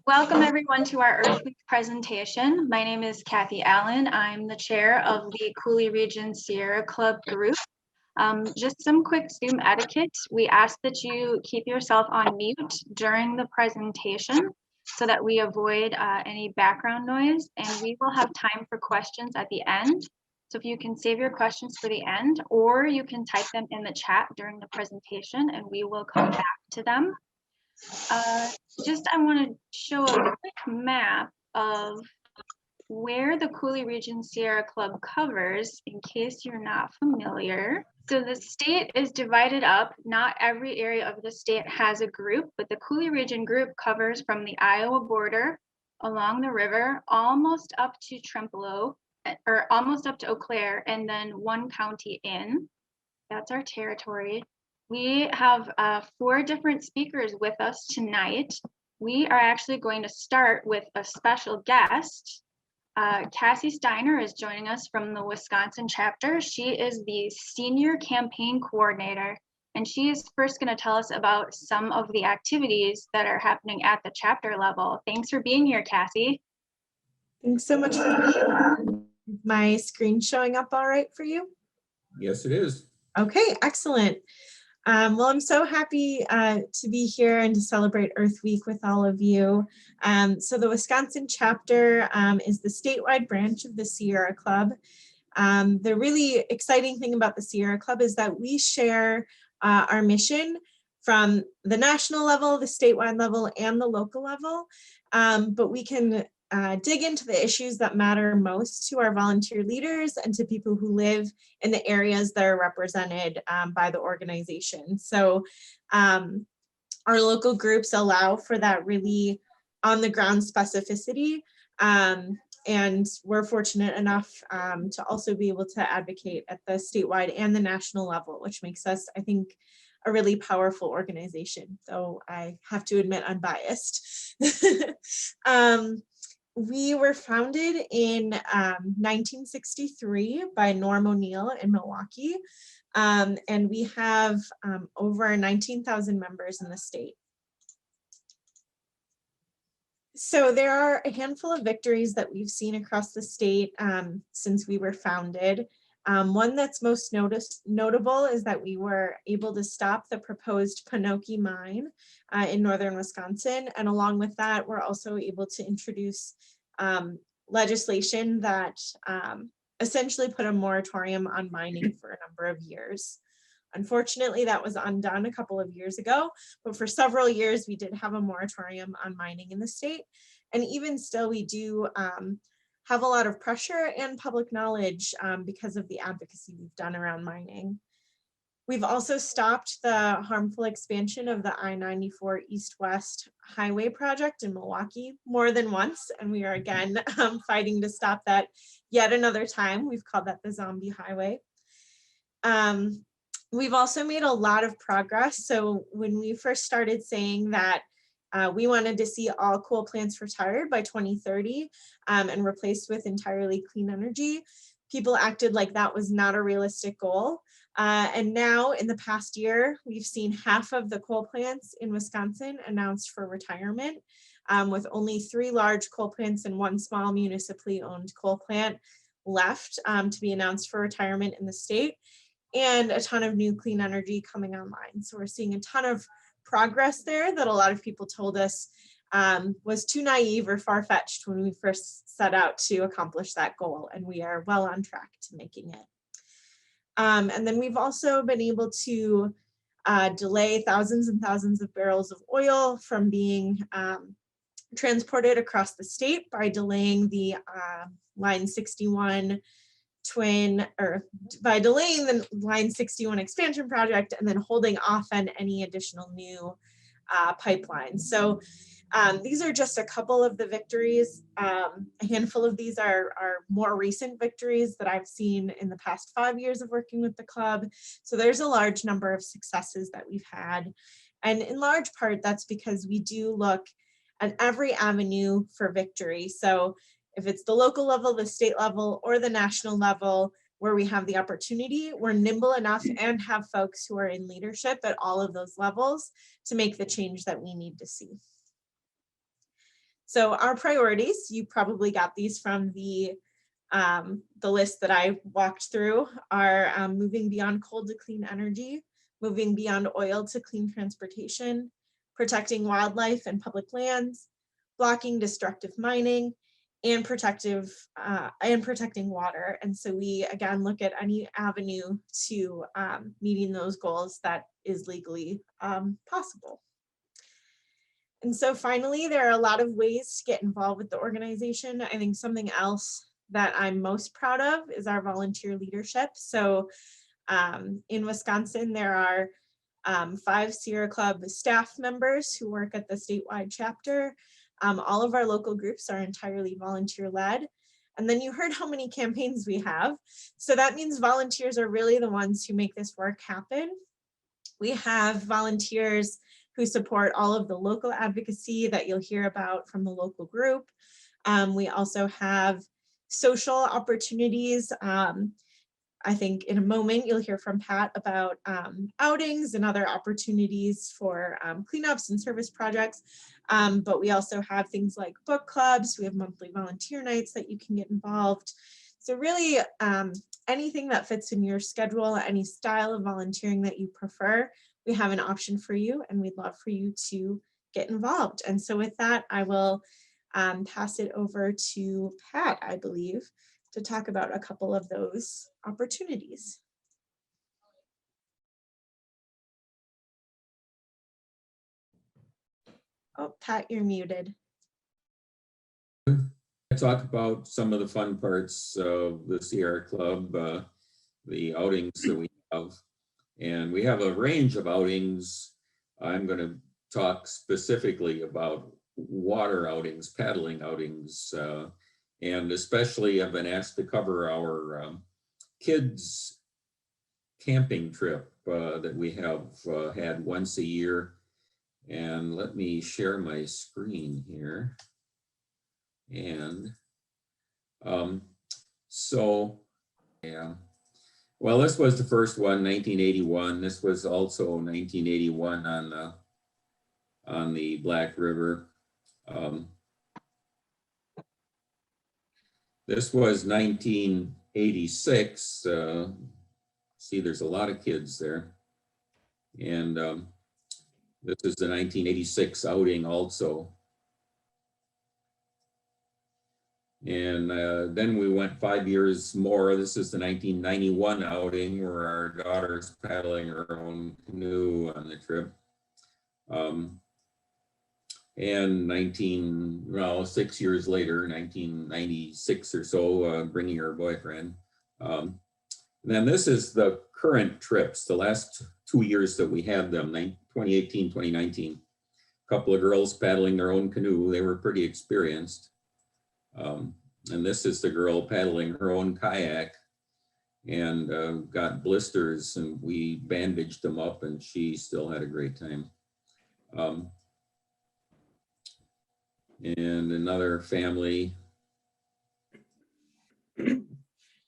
Welcome everyone to our Earth Week presentation. My name is Kathy Allen. I'm the chair of the Coulee Region Sierra Club group. Just some quick Zoom etiquette. We ask that you keep yourself on mute during the presentation so that we avoid any background noise, and we will have time for questions at the end. So if you can save your questions for the end, or you can type them in the chat during the presentation and we will come back to them. I want to show a quick map of where the Coulee Region Sierra Club covers, in case you're not familiar. So the state is divided up. Not every area of the state has a group, but the Coulee Region group covers from the Iowa border along the river, almost up to Trempealeau, or almost up to Eau Claire, and then one county in. That's our territory. We have 4 different speakers with us tonight. We are actually going to start with a special guest. Cassie Steiner is joining us from the Wisconsin chapter. She is the senior campaign coordinator, and she is first going to tell us about some of the activities that are happening at the chapter level. Thanks for being here, Cassie. Thanks so much for being here. Is my screen showing up all right for you? Yes, it is. Okay, excellent. Well, I'm so happy to be here and to celebrate Earth Week with all of you. So the Wisconsin chapter is the statewide branch of the Sierra Club. The really exciting thing about the Sierra Club is that we share our mission from the national level, the statewide level, and the local level, but we can dig into the issues that matter most to our volunteer leaders and to people who live in the areas that are represented by the organization. So our local groups allow for that really on-the-ground specificity, and we're fortunate enough to also be able to advocate at the statewide and the national level, which makes us, I think, a really powerful organization, though I have to admit unbiased. We were founded in 1963 by Norm O'Neill in Milwaukee, and we have over 19,000 members in the state. So there are a handful of victories that we've seen across the state since we were founded. One that's most notable is that we were able to stop the proposed Panoke mine in northern Wisconsin. And along with that, we're also able to introduce legislation that essentially put a moratorium on mining for a number of years. Unfortunately, that was undone a couple of years ago, but for several years, we did have a moratorium on mining in the state. And even still, we do have a lot of pressure and public knowledge because of the advocacy we've done around mining. We've also stopped the harmful expansion of the I-94 East-West Highway project in Milwaukee more than once, and we are again fighting to stop that yet another time. We've called that the zombie highway. We've also made a lot of progress. So when we first started saying that we wanted to see all coal plants retired by 2030 and replaced with entirely clean energy, people acted like that was not a realistic goal. And now in the past year, we've seen half of the coal plants in Wisconsin announced for retirement, with only 3 large coal plants and 1 small municipally owned coal plant left to be announced for retirement in the state, and a ton of new clean energy coming online. So we're seeing a ton of progress there that a lot of people told us was too naive or far-fetched when we first set out to accomplish that goal, and we are well on track to making it. And then we've also been able to delay thousands and thousands of barrels of oil from being transported across the state by delaying the Line 61 by delaying the Line 61 expansion project and then holding off on any additional new pipelines. So these are just a couple of the victories. A handful of these are more recent victories that I've seen in the past 5 years of working with the club. So there's a large number of successes that we've had. And in large part, that's because we do look at every avenue for victory. So if it's the local level, the state level, or the national level where we have the opportunity, we're nimble enough and have folks who are in leadership at all of those levels to make the change that we need to see. So our priorities, you probably got these from the list that I walked through, are moving beyond coal to clean energy, moving beyond oil to clean transportation, protecting wildlife and public lands, blocking destructive mining, and protecting water. And so we again look at any avenue to meeting those goals that is legally possible. And so finally, there are a lot of ways to get involved with the organization. I think something else that I'm most proud of is our volunteer leadership. So in Wisconsin, there are 5 Sierra Club staff members who work at the statewide chapter. All of our local groups are entirely volunteer led. And then you heard how many campaigns we have. So that means volunteers are really the ones who make this work happen. We have volunteers who support all of the local advocacy that you'll hear about from the local group. We also have social opportunities. I think in a moment you'll hear from Pat about outings and other opportunities for cleanups and service projects. But we also have things like book clubs. We have monthly volunteer nights that you can get involved. So really anything that fits in your schedule, any style of volunteering that you prefer, we have an option for you, and we'd love for you to get involved. And so with that, I will pass it over to Pat, I believe, to talk about a couple of those opportunities. Oh, Pat, you're muted. I talk about some of the fun parts of the Sierra Club, the outings that we have. And we have a range of outings. I'm going to talk specifically about water outings, paddling outings, and especially I've been asked to cover our kids camping trip that we have had once a year. And let me share my screen here. And so, yeah. Well, this was the first one, 1981. This was also 1981 on the Black River. This was 1986. See, there's a lot of kids there. And this is the 1986 outing also. And then we went 5 years more. This is the 1991 outing where our daughter's paddling her own canoe on the trip. And 6 years later, 1996 or so, bringing her boyfriend. Then this is the current trips, the last 2 years that we had them, 2018, 2019. A couple of girls paddling their own canoe. They were pretty experienced. And this is the girl paddling her own kayak and got blisters, and we bandaged them up, and she still had a great time. And another family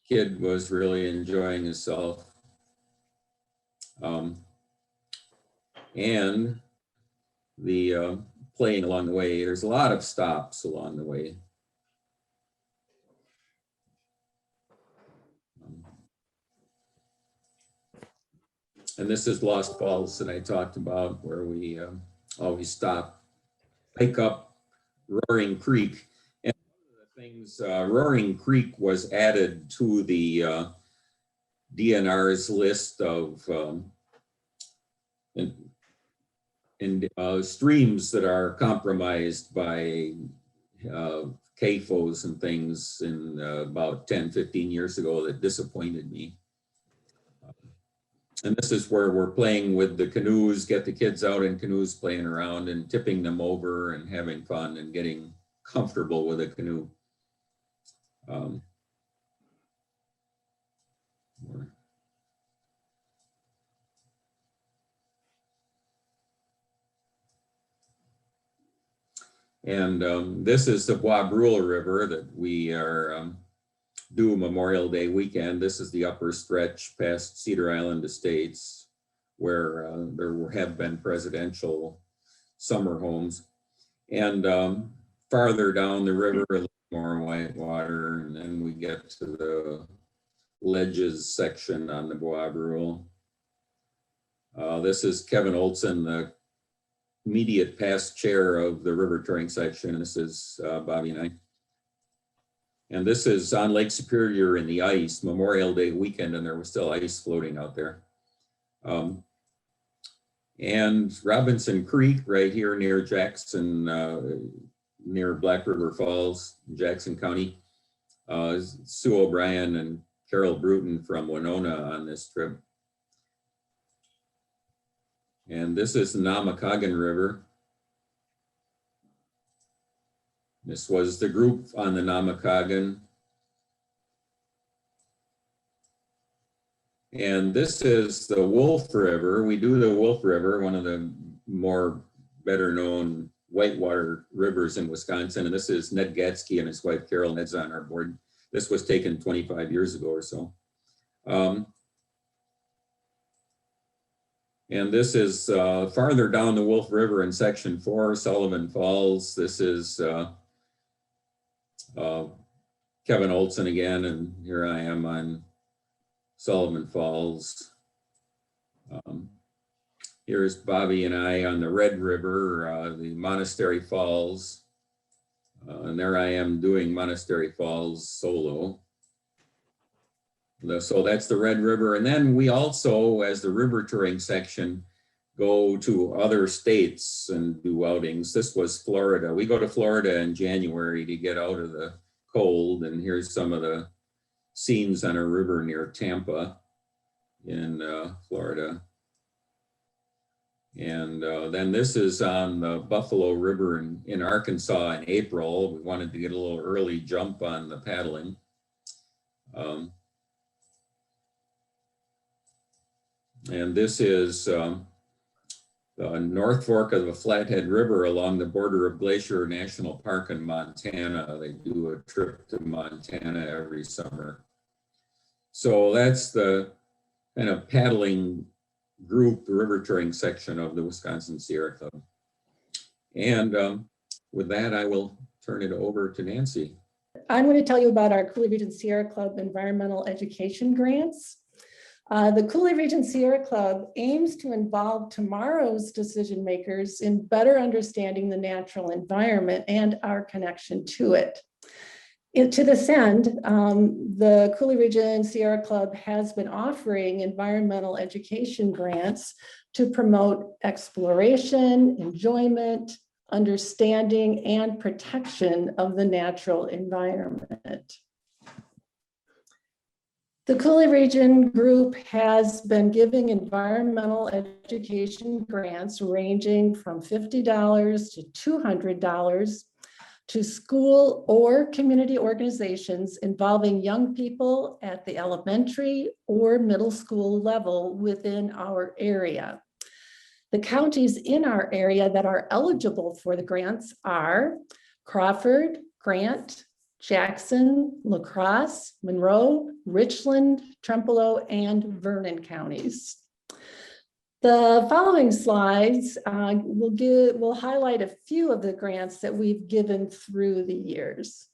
kid was really enjoying himself. And the playing along the way, there's a lot of stops along the way. And this is Lost Falls that I talked about, where we always stop, hike up Roaring Creek. And one of the things, Roaring Creek was added to the DNR's list of streams that are compromised by CAFOs and things in about 10, 15 years ago that disappointed me. And this is where we're playing with the canoes, get the kids out in canoes playing around and tipping them over and having fun and getting comfortable with a canoe. And this is the Bois Brule River that we are do Memorial Day weekend. This is the upper stretch past Cedar Island Estates, where there have been presidential summer homes. And farther down the river, a little more white water, and then we get to the ledges section on the Bois Brule. This is Kevin Olson, the immediate past chair of the river touring section. This is Bobby and I. And this is on Lake Superior in the ice, Memorial Day weekend, and there was still ice floating out there. And Robinson Creek right here near Jackson, near Black River Falls, Jackson County. Sue O'Brien and Carol Bruton from Winona on this trip. And this is the Namakagon River. This was the group on the Namakagon. And this is the Wolf River. We do the Wolf River, one of the more better known whitewater rivers in Wisconsin. And this is Ned Gatsky and his wife Carol. Ned's on our board. This was taken 25 years ago or so. And this is farther down the Wolf River in section 4, Sullivan Falls. This is Kevin Olson again, and here I am on Sullivan Falls. Here's Bobby and I on the Red River, the Monastery Falls. And there I am doing Monastery Falls solo. So that's the Red River. And then we also, as the river touring section, go to other states and do outings. This was Florida. We go to Florida in January to get out of the cold. And here's some of the scenes on a river near Tampa in Florida. And then this is on the Buffalo River in Arkansas in April. We wanted to get a little early jump on the paddling. And this is the North Fork of the Flathead River along the border of Glacier National Park in Montana. They do a trip to Montana every summer. So that's the kind of paddling group, the river touring section of the Wisconsin Sierra Club. And with that, I will turn it over to Nancy. I'm going to tell you about our Coulee Region Sierra Club environmental education grants. The Coulee Region Sierra Club aims to involve tomorrow's decision makers in better understanding the natural environment and our connection to it. To this end, the Coulee Region Sierra Club has been offering environmental education grants to promote exploration, enjoyment, understanding, and protection of the natural environment. The Coulee Region Group has been giving environmental education grants ranging from $50 to $200 to school or community organizations involving young people at the elementary or middle school level within our area. The counties in our area that are eligible for the grants are Crawford, Grant, Jackson, La Crosse, Monroe, Richland, Trempealeau, and Vernon counties. The following slides will highlight a few of the grants that we've given through the years.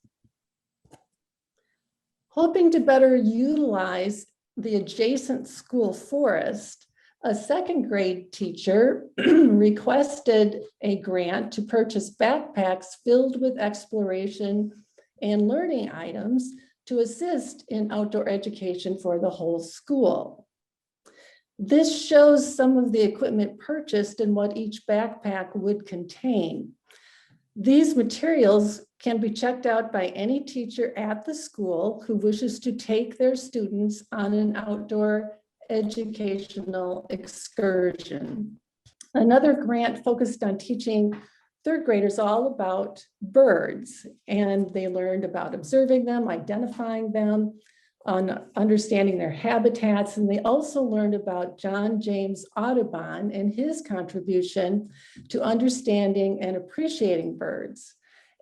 Hoping to better utilize the adjacent school forest, a second grade teacher requested a grant to purchase backpacks filled with exploration and learning items to assist in outdoor education for the whole school. This shows some of the equipment purchased and what each backpack would contain. These materials can be checked out by any teacher at the school who wishes to take their students on an outdoor educational excursion. Another grant focused on teaching third graders all about birds, and they learned about observing them, identifying them, on understanding their habitats, and they also learned about John James Audubon and his contribution to understanding and appreciating birds.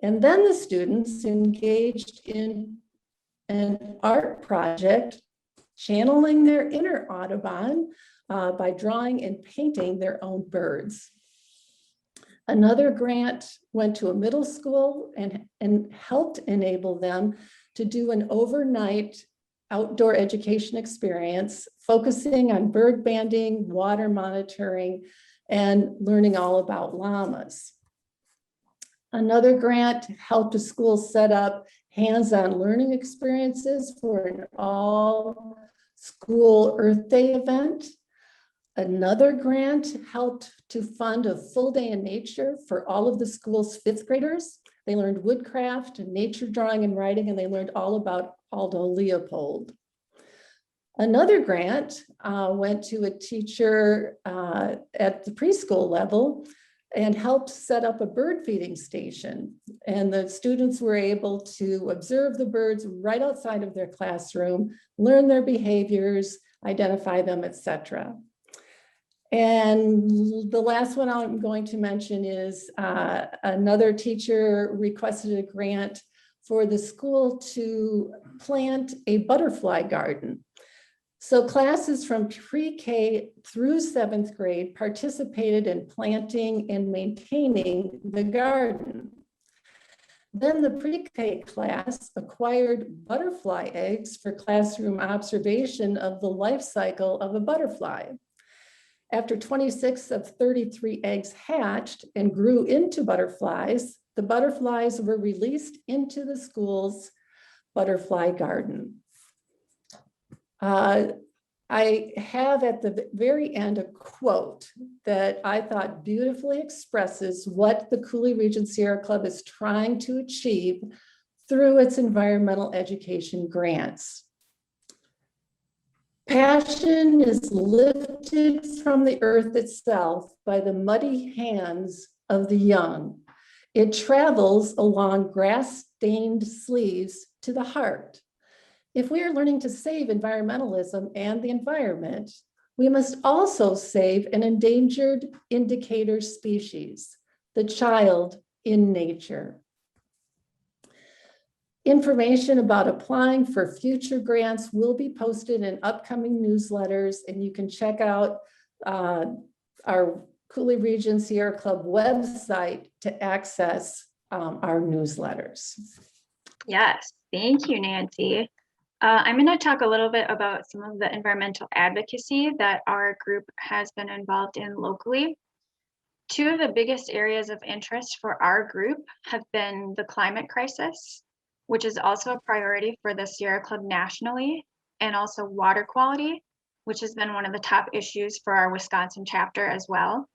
And then the students engaged in an art project, channeling their inner Audubon by drawing and painting their own birds. Another grant went to a middle school and helped enable them to do an overnight outdoor education experience, focusing on bird banding, water monitoring, and learning all about llamas. Another grant helped a school set up hands-on learning experiences for an all-school Earth Day event. Another grant helped to fund a full day in nature for all of the school's fifth graders. They learned woodcraft and nature drawing and writing, and they learned all about Aldo Leopold. Another grant went to a teacher at the preschool level and helped set up a bird feeding station. And the students were able to observe the birds right outside of their classroom, learn their behaviors, identify them, etc. And the last one I'm going to mention is another teacher requested a grant for the school to plant a butterfly garden. So classes from pre-K through 7th grade participated in planting and maintaining the garden. Then the pre-K class acquired butterfly eggs for classroom observation of the life cycle of a butterfly. After 26 of 33 eggs hatched and grew into butterflies, the butterflies were released into the school's butterfly garden. I have at the very end a quote that I thought beautifully expresses what the Coulee Region Sierra Club is trying to achieve through its environmental education grants. Passion is lifted from the earth itself by the muddy hands of the young. It travels along grass-stained sleeves to the heart. If we are learning to save environmentalism and the environment, we must also save an endangered indicator species, the child in nature. Information about applying for future grants will be posted in upcoming newsletters, and you can check out our Coulee Region Sierra Club website to access our newsletters. Yes, thank you, Nancy. I'm going to talk a little bit about some of the environmental advocacy that our group has been involved in locally. Two of the biggest areas of interest for our group have been the climate crisis, which is also a priority for the Sierra Club nationally, and also water quality, which has been one of the top issues for our Wisconsin chapter as well.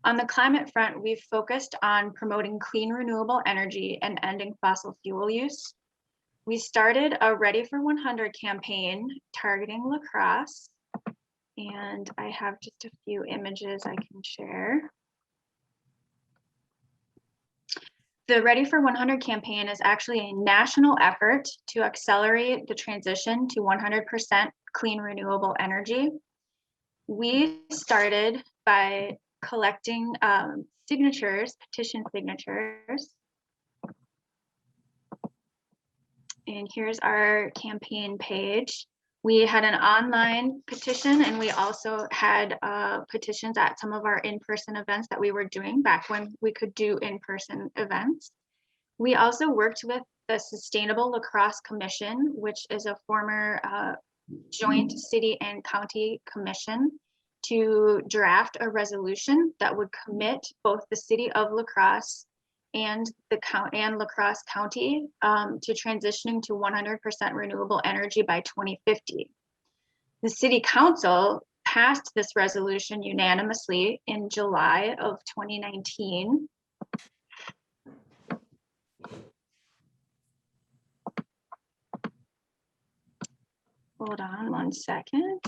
On the climate front, we've focused on promoting clean renewable energy and ending fossil fuel use. We started a Ready for 100 campaign targeting La Crosse, and I have just a few images I can share. The Ready for 100 campaign is actually a national effort to accelerate the transition to 100% clean renewable energy. We started by collecting signatures, petition signatures. And here's our campaign page. We had an online petition, and we also had petitions at some of our in-person events that we were doing back when we could do in-person events. We also worked with the Sustainable La Crosse Commission, which is a former joint city and county commission, to draft a resolution that would commit both the city of La Crosse and the county and La Crosse County to transitioning to 100% renewable energy by 2050. The city council passed this resolution unanimously in July of 2019. Hold on one second.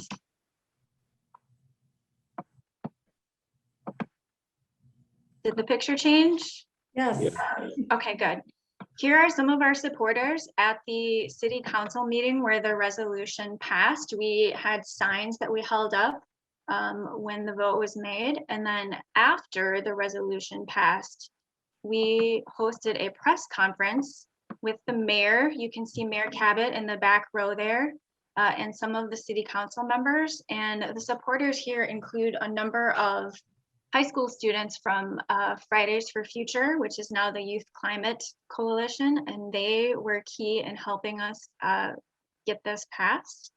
Did the picture change? Yes. Yeah. Okay, good. Here are some of our supporters at the city council meeting where the resolution passed. We had signs that we held up when the vote was made. And then after the resolution passed, we hosted a press conference with the mayor. You can see Mayor Cabot in the back row there, and some of the city council members. And the supporters here include a number of high school students from Fridays for Future, which is now the Youth Climate Coalition, and they were key in helping us get this passed.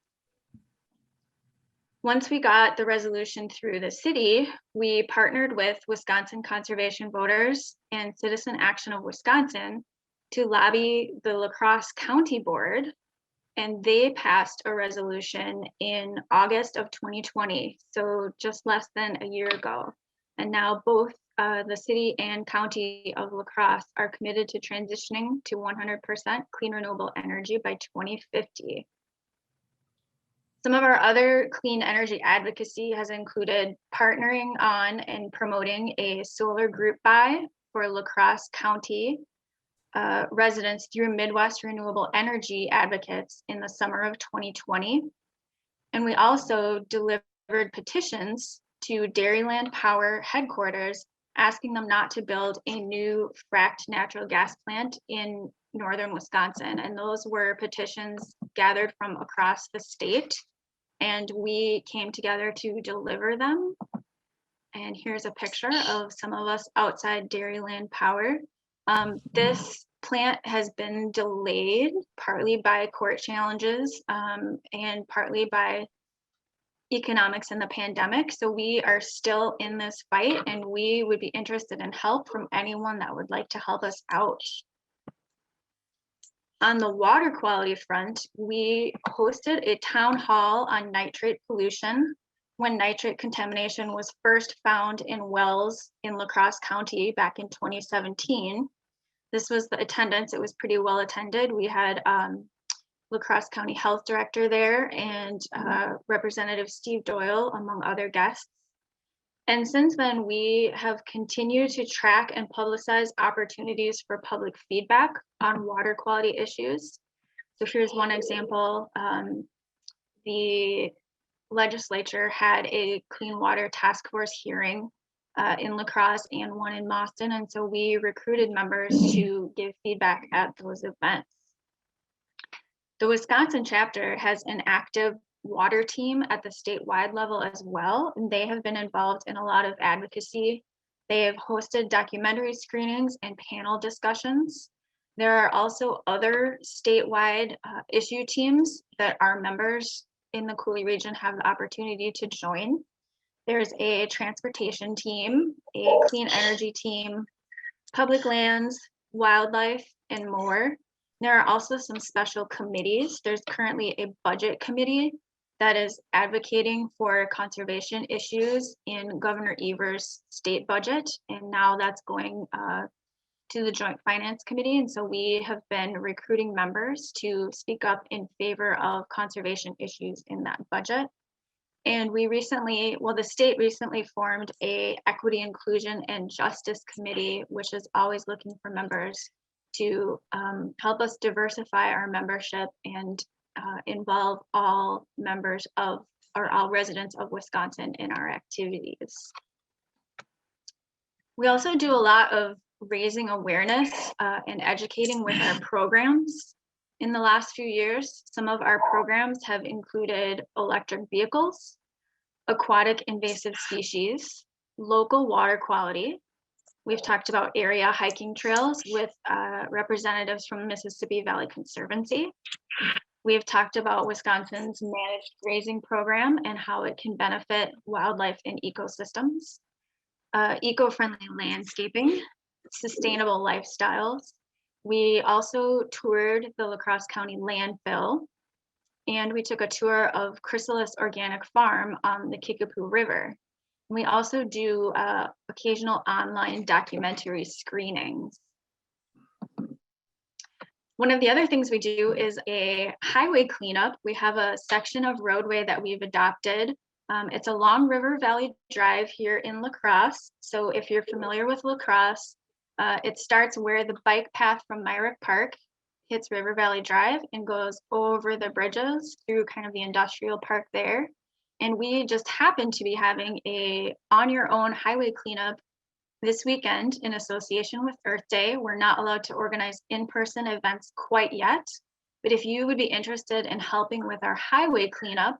Once we got the resolution through the city, we partnered with Wisconsin Conservation Voters and Citizen Action of Wisconsin to lobby the La Crosse County Board, and they passed a resolution in August of 2020, so just less than a year ago. And now both the city and county of La Crosse are committed to transitioning to 100% clean renewable energy by 2050. Some of our other clean energy advocacy has included partnering on and promoting a solar group buy for La Crosse County residents through Midwest Renewable Energy Advocates in the summer of 2020. And we also delivered petitions to Dairyland Power headquarters, asking them not to build a new fracked natural gas plant in northern Wisconsin. And those were petitions gathered from across the state. And we came together to deliver them. And here's a picture of some of us outside Dairyland Power. This plant has been delayed partly by court challenges and partly by economics in the pandemic. So we are still in this fight, and we would be interested in help from anyone that would like to help us out. On the water quality front, we hosted a town hall on nitrate pollution when nitrate contamination was first found in wells in La Crosse County back in 2017. This was the attendance. It was pretty well attended. We had La Crosse County Health Director there and Representative Steve Doyle, among other guests. And since then, we have continued to track and publicize opportunities for public feedback on water quality issues. So here's one example. The legislature had a clean water task force hearing in La Crosse and one in Boston. And so we recruited members to give feedback at those events. The Wisconsin chapter has an active water team at the statewide level as well, and they have been involved in a lot of advocacy. They have hosted documentary screenings and panel discussions. There are also other statewide issue teams that our members in the Coulee region have the opportunity to join. There's a transportation team, a clean energy team, public lands, wildlife, and more. There are also some special committees. There's currently a budget committee that is advocating for conservation issues in Governor Evers' state budget, and now that's going to the Joint Finance Committee. And so we have been recruiting members to speak up in favor of conservation issues in that budget. And we recently, well, the state recently formed a Equity, Inclusion, and Justice Committee, which is always looking for members to help us diversify our membership and involve all members of, or all residents of Wisconsin in our activities. We also do a lot of raising awareness and educating with our programs. In the last few years, some of our programs have included electric vehicles, aquatic invasive species, local water quality. We've talked about area hiking trails with representatives from Mississippi Valley Conservancy. We've talked about Wisconsin's managed grazing program and how it can benefit wildlife and ecosystems, eco-friendly landscaping, sustainable lifestyles. We also toured the La Crosse County landfill, and we took a tour of Chrysalis Organic Farm on the Kickapoo River. We also do occasional online documentary screenings. One of the other things we do is a highway cleanup. We have a section of roadway that we've adopted. It's along River Valley Drive here in La Crosse. So if you're familiar with La Crosse, it starts where the bike path from Myrick Park hits River Valley Drive and goes over the bridges through kind of the industrial park there. And we just happen to be having a on your own highway cleanup this weekend in association with Earth Day. We're not allowed to organize in-person events quite yet, but if you would be interested in helping with our highway cleanup,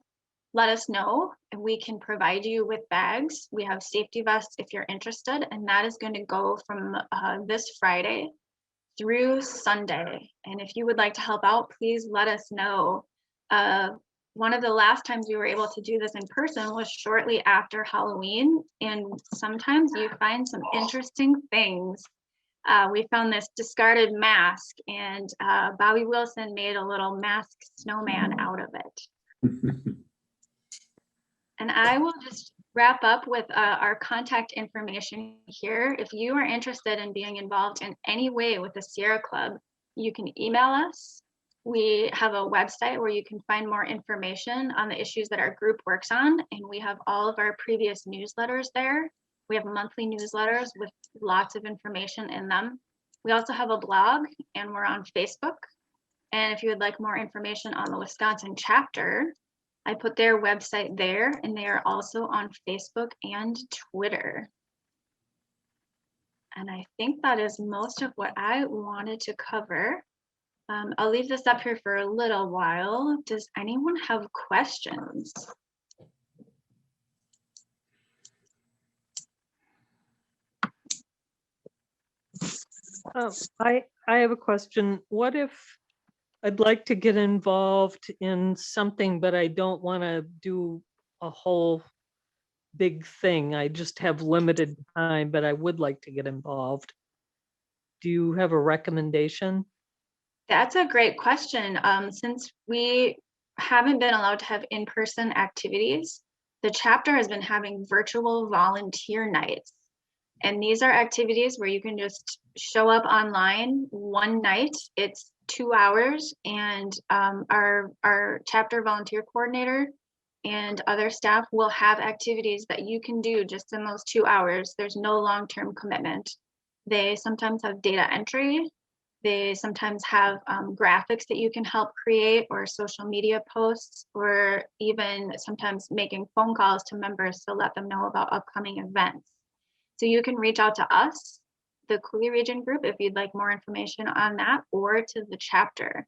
let us know and we can provide you with bags. We have safety vests if you're interested, and that is going to go from this Friday through Sunday. And if you would like to help out, please let us know. One of the last times we were able to do this in person was shortly after Halloween, and sometimes you find some interesting things. We found this discarded mask, and Bobby Wilson made a little mask snowman out of it. And I will just wrap up with our contact information here. If you are interested in being involved in any way with the Sierra Club, you can email us. We have a website where you can find more information on the issues that our group works on, and we have all of our previous newsletters there. We have monthly newsletters with lots of information in them. We also have a blog, and we're on Facebook. And if you would like more information on the Wisconsin chapter, I put their website there, and they are also on Facebook and Twitter. And I think that is most of what I wanted to cover. I'll leave this up here for a little while. Does anyone have questions? I have a question. What if I'd like to get involved in something, but I don't want to do a whole big thing? I just have limited time, but I would like to get involved. Do you have a recommendation? That's a great question. Since we haven't been allowed to have in-person activities, the chapter has been having virtual volunteer nights. And these are activities where you can just show up online one night. It's 2 hours, and our chapter volunteer coordinator and other staff will have activities that you can do just in those 2 hours. There's no long-term commitment. They sometimes have data entry. They sometimes have graphics that you can help create, or social media posts, or even sometimes making phone calls to members to let them know about upcoming events. So you can reach out to us, the Coulee Region Group, if you'd like more information on that, or to the chapter.